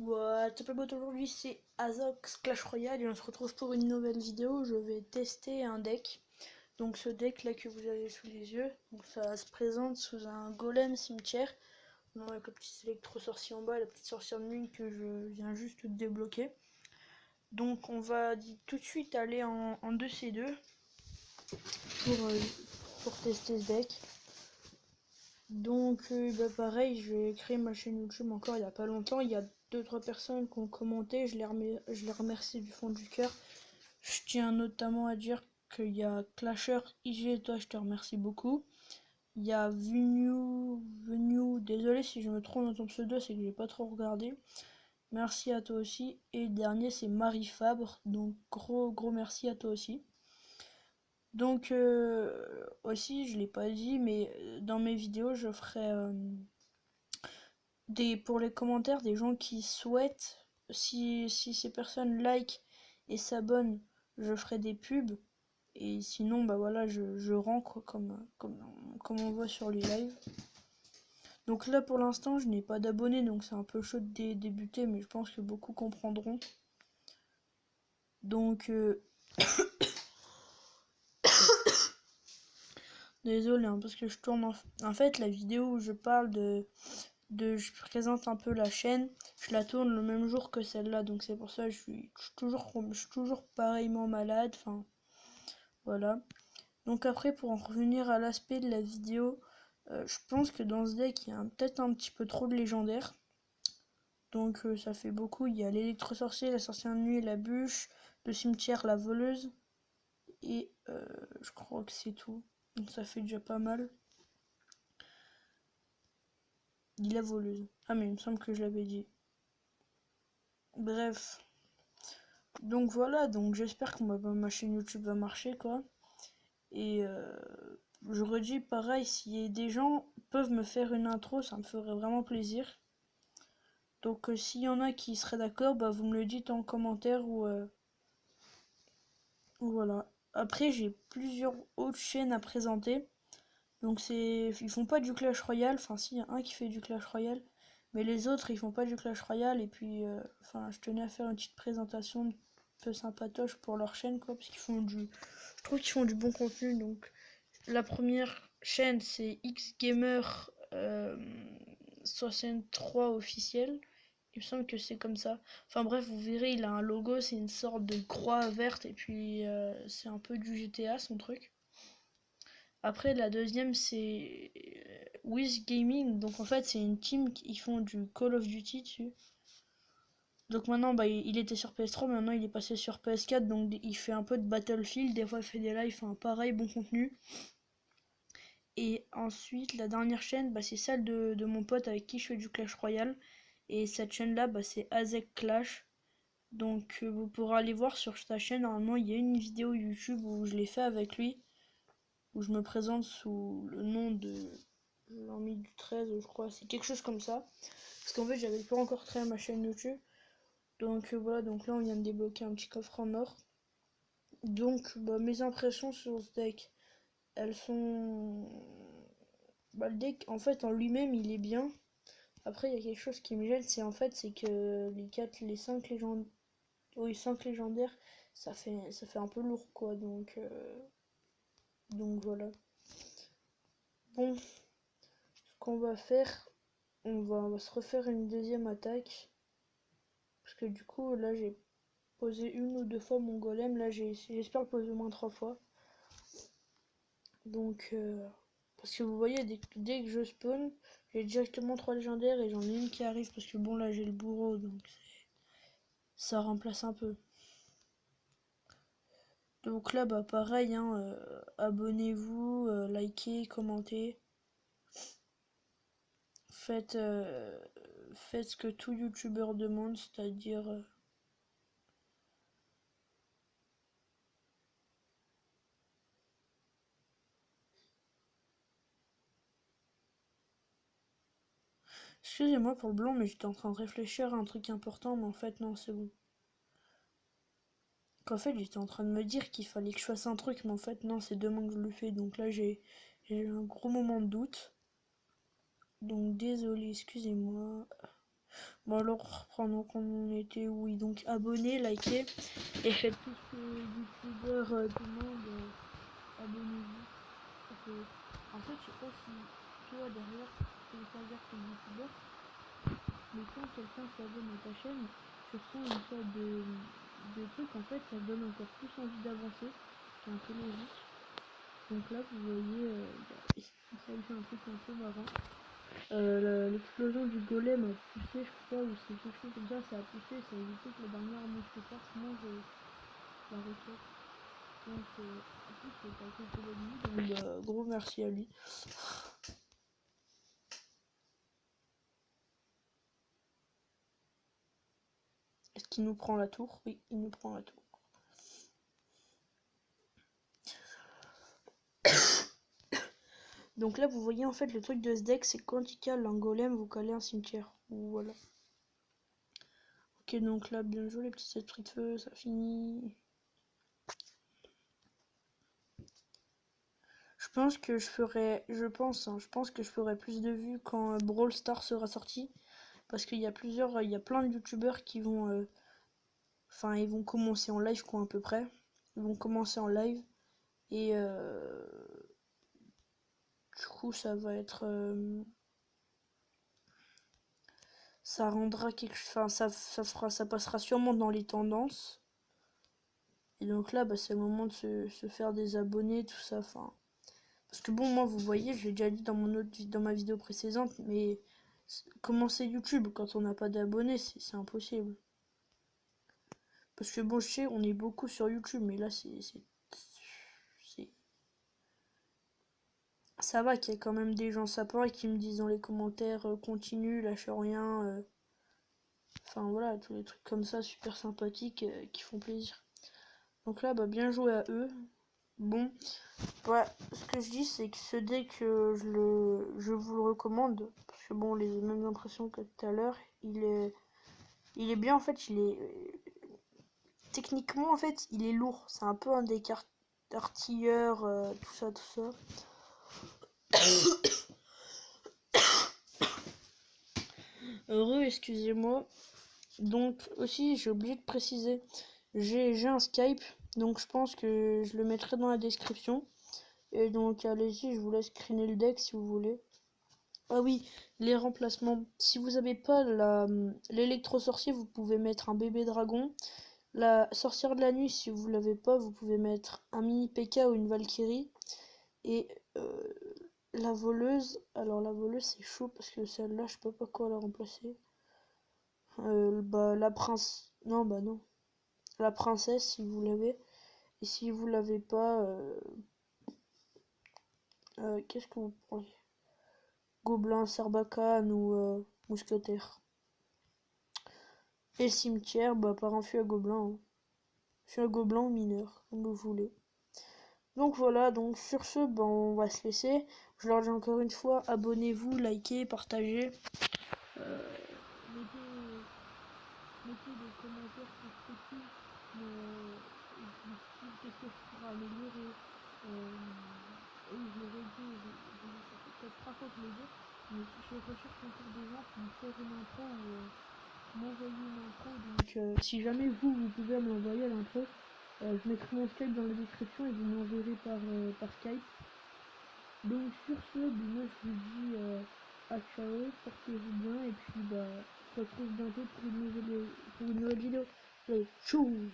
What's up aujourd'hui, c'est Azox Clash Royale et on se retrouve pour une nouvelle vidéo. Je vais tester un deck. Donc ce deck là que vous avez sous les yeux, donc ça se présente sous un golem cimetière. Donc avec le petit électro-sorcier en bas et la petite sorcière de nuit que je viens juste de débloquer. Donc on va tout de suite aller en 2C2 pour tester ce deck. Donc pareil, je vais créer ma chaîne YouTube encore il n'y a pas longtemps. Il y a 2-3 personnes qui ont commenté, je les remercie du fond du cœur. Je tiens notamment à dire qu'il y a Clasher IG, toi je te remercie beaucoup. Il y a Venu, désolé si je me trompe dans ton pseudo, c'est que j'ai pas trop regardé. Merci à toi aussi. Et le dernier c'est Marie Fabre, donc gros merci à toi aussi. Donc aussi, je l'ai pas dit, mais dans mes vidéos, je ferai pour les commentaires des gens qui souhaitent, si ces personnes like et s'abonnent, je ferai des pubs. Et sinon, bah voilà, je rentre comme on voit sur les lives. Donc là, pour l'instant, je n'ai pas d'abonnés, donc c'est un peu chaud de débuter, mais je pense que beaucoup comprendront. Donc, désolé, hein, parce que je tourne en fait la vidéo où je parle je présente un peu la chaîne, je la tourne le même jour que celle-là, donc c'est pour ça que je suis toujours pareillement malade, enfin voilà. Donc après, pour en revenir à l'aspect de la vidéo, je pense que dans ce deck il y a peut-être un petit peu trop de légendaires, donc ça fait beaucoup. Il y a l'électro-sorcier, la sorcière de nuit, la bûche, le cimetière, la voleuse, et je crois que c'est tout, donc ça fait déjà pas mal. Dit la voleuse. Ah mais il me semble que je l'avais dit. Bref. Donc voilà, donc j'espère que ma chaîne YouTube va marcher quoi. Et je redis pareil, si des gens peuvent me faire une intro, ça me ferait vraiment plaisir. Donc s'il y en a qui seraient d'accord, bah vous me le dites en commentaire ou voilà. Après j'ai plusieurs autres chaînes à présenter. Donc ils font pas du Clash Royale, enfin si, il y a un qui fait du Clash Royale, mais les autres ils font pas du Clash Royale. Et puis enfin je tenais à faire une petite présentation un peu sympatoche pour leur chaîne quoi, parce qu'ils font je trouve qu'ils font du bon contenu. Donc la première chaîne c'est XGamer 63 officiel, il me semble que c'est comme ça. Enfin bref, vous verrez, il a un logo, c'est une sorte de croix verte, et puis c'est un peu du GTA son truc. Après, la deuxième, c'est Wiz Gaming. Donc, en fait, c'est une team qui font du Call of Duty dessus. Donc, maintenant, bah, il était sur PS3, maintenant, il est passé sur PS4. Donc, il fait un peu de Battlefield. Des fois, il fait des lives, enfin, pareil, bon contenu. Et ensuite, la dernière chaîne, bah, c'est celle de mon pote avec qui je fais du Clash Royale. Et cette chaîne-là, bah, c'est Azek Clash. Donc, vous pourrez aller voir sur sa chaîne. Normalement, il y a une vidéo YouTube où je l'ai fait avec lui, où je me présente sous le nom de l'ennemi du 13, je crois, c'est quelque chose comme ça. Parce qu'en fait, j'avais pas encore créé ma chaîne YouTube. Donc voilà, donc là, on vient de débloquer un petit coffre en or. Donc, bah, mes impressions sur ce deck, elles sont... Bah, le deck, en fait, en lui-même, il est bien. Après, il y a quelque chose qui me gêne, c'est que les 5 légendaires... Oui, 5 légendaires, ça fait un peu lourd, quoi. Donc voilà. Bon, ce qu'on va faire, on va se refaire une deuxième attaque. Parce que du coup, là, j'ai posé une ou deux fois mon golem. Là, j'espère le poser au moins 3 fois. Donc, parce que vous voyez, dès que je spawn, j'ai directement 3 légendaires et j'en ai une qui arrive. Parce que bon, là, j'ai le bourreau, donc ça remplace un peu. Donc là, bah pareil, hein, abonnez-vous, likez, commentez. Faites, faites ce que tout youtubeur demande, c'est-à-dire... Excusez-moi pour le blanc, mais j'étais en train de réfléchir à un truc important, mais en fait, non, c'est bon. Qu'en fait, j'étais en train de me dire qu'il fallait que je fasse un truc, mais en fait, non, c'est demain que je le fais. Donc là, j'ai eu un gros moment de doute. Donc désolé, excusez-moi. Bon alors, pendant qu'on était, oui, donc abonnez, likez, et faites tout ce que les youtubeurs demandent, abonnez-vous. Parce que, en fait, je sais pas si toi derrière, tu veux pas dire que t'es youtubeur, mais quand quelqu'un s'abonne à ta chaîne, tu ressens une sorte de truc, en fait, ça donne encore plus envie d'avancer, c'est un peu logique. Donc là, vous voyez, ça lui fait un truc un peu marrant. L'explosion du golem a poussé, je crois, ou c'est quelque chose comme ça a poussé, ça a évité que la dernière mousquetaire mange la requête. Donc, en plus, c'est pas que de lui, donc gros merci à lui. Est-ce qu'il nous prend la tour? Oui, il nous prend la tour. Donc là, vous voyez, en fait, le truc de ce deck, c'est quand il cale un golem, vous calez un cimetière. Voilà. Ok, donc là, bien joué les petits esprits de feu, ça finit. Je pense que je ferai, je pense que je ferai plus de vues quand Brawl Stars sera sorti. Parce qu'il y a il y a plein de youtubeurs qui vont, enfin, ils vont commencer en live, quoi, à peu près. Ils vont commencer en live. Et du coup, ça va être... ça rendra quelque chose... Enfin, ça passera sûrement dans les tendances. Et donc là, bah, c'est le moment de se faire des abonnés, tout ça. Enfin, parce que bon, moi, vous voyez, je l'ai déjà dit dans ma vidéo précédente, mais commencer YouTube quand on n'a pas d'abonnés, c'est impossible. Parce que bon, je sais, on est beaucoup sur YouTube, mais là, ça va qu'il y ait quand même des gens sympas qui me disent dans les commentaires continue, lâche rien. Enfin voilà, tous les trucs comme ça, super sympathiques, qui font plaisir. Donc là, bah, bien joué à eux. Bon, ouais, ce que je dis, c'est que ce deck, je vous le recommande. Parce que bon, les mêmes impressions que tout à l'heure, il est bien en fait, techniquement en fait, il est lourd. C'est un peu un deck artilleur, tout ça, tout ça. Heureux, excusez-moi. Donc aussi, j'ai oublié de préciser, j'ai un Skype, donc je pense que je le mettrai dans la description. Et donc allez-y, je vous laisse screener le deck si vous voulez. Ah oui, les remplacements. Si vous n'avez pas l'électro-sorcier, vous pouvez mettre un bébé dragon. La sorcière de la nuit, si vous l'avez pas, vous pouvez mettre un mini P.K. ou une Valkyrie. Et la voleuse, alors la voleuse c'est chaud parce que celle-là, je peux pas quoi la remplacer. Bah la prince, non bah non. La princesse si vous l'avez. Et si vous l'avez pas, qu'est-ce que vous prenez? Gobelin, Sarbacane ou mousquetaire. Et le cimetière, bah par un fût à gobelin. Hein. Fût à gobelin ou mineur, comme vous voulez. Donc voilà, donc sur ce, bah, on va se laisser. Je leur dis encore une fois, abonnez-vous, likez, partagez. Mettez, mettez des commentaires constructifs. Qu'est-ce que je pourrais améliorer. Oui, je l'aurais dit, ça fait peut-être 3 fois que je le dis, mais si je recherche encore des gens qui me font une intro ou m'envoyer une intro, donc si jamais vous pouvez me l'envoyer à l'intro, je mettrai mon Skype dans la description et vous m'enverrez par Skype. Donc sur ce, moi je vous dis à ciao, portez-vous bien et puis bah on se retrouve bientôt pour une nouvelle vidéo. Allez, tchuss!